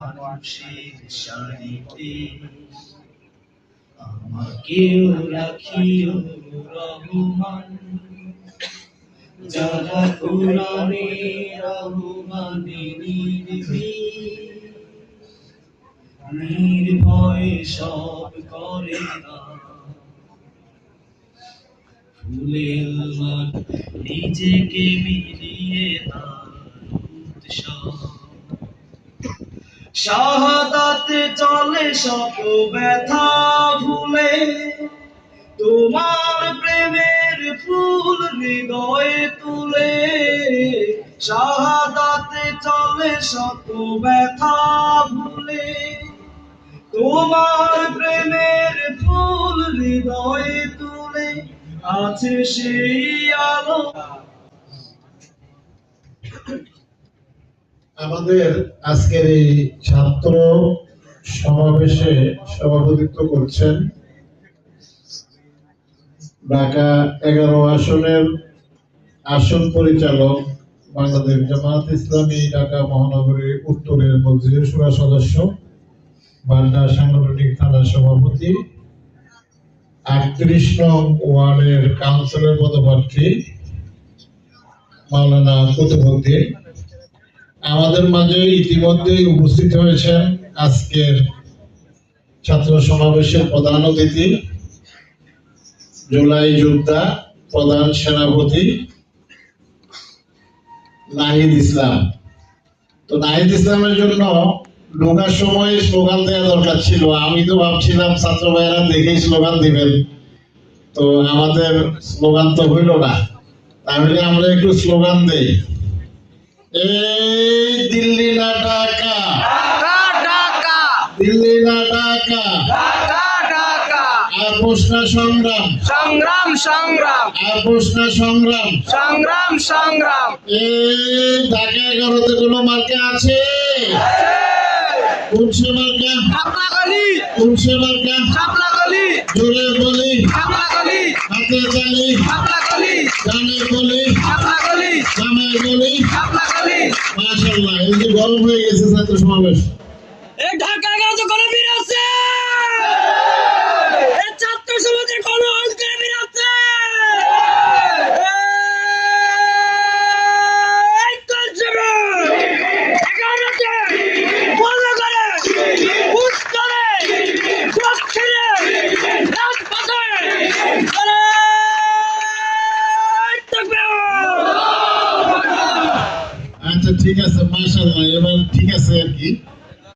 মানুষের সারিতে আমাকেও রাখিও রহমান, যারা কোরআনে রহমানে নির্ভয়ে সব করে না। ফুলের মান নিজেকে মিলিয়ে তার উৎসব, শাহাদাতে চলে সব ব্যথা ভুলে, তোমার প্রেমের ফুল হৃদয়ে তুলে। শাহাদাতে চলে শত ব্যথা ভুলে, তোমার প্রেমের ফুল হৃদয়ে তুলে, আছে সেই আলো। আমাদের আজকের এই ছাত্র সমাবেশে সভাপতিত্ব করছেন ঢাকা 11 আসনের আসন পরিচালক, বাংলাদেশ জামায়াত ইসলামী ঢাকা মহানগরী উত্তরের মজলিস শুরা সদস্য, বাড্ডা সাংগঠনিক থানার সভাপতি, 38 নং ওয়ার্ডের কাউন্সিলর পদপ্রার্থী মাওলানা কুতুবউদ্দিন। আমাদের মাঝে ইতিমধ্যেই উপস্থিত হয়েছেন আজকের ছাত্র সমাবেশের প্রধান অতিথি, জুলাই যোদ্ধা প্রধান সেনাপতি নাহিদ ইসলাম। তো নাহিদ ইসলামের জন্য ঢোকার সময় স্লোগান দেওয়া দরকার ছিল। আমি তো ভাবছিলাম ছাত্র ভাইয়েরা দেখেই স্লোগান দিবেন, তো আমাদের স্লোগান তো হইল না। তাহলে আমরা একটু স্লোগান দেই, এই দিল্লি না ঢাকা, ঢাকা, দিল্লি না ঢাকা, ঢাকা, আপোষ না সংগ্রাম, সংগ্রাম সংগ্রাম, আপোষ না সংগ্রাম, সংগ্রাম সংগ্রাম। এই ঢাকা 11-তে কোনো মার্কা আছে? কোন সে মার্কা? শাপলাকলি, কোন সে মার্কা? শাপলাকলি, জোরে বলি, শাপলাকলি, হাতে তালি, শাপলাকলি, গানে বলি, শাপলাকলি, জামায় বলি। শাপলাকলি। মাশাআল্লাহ, এই যে গরম হয়ে গেছে ছাত্র সমাবেশ। এই ঢাকা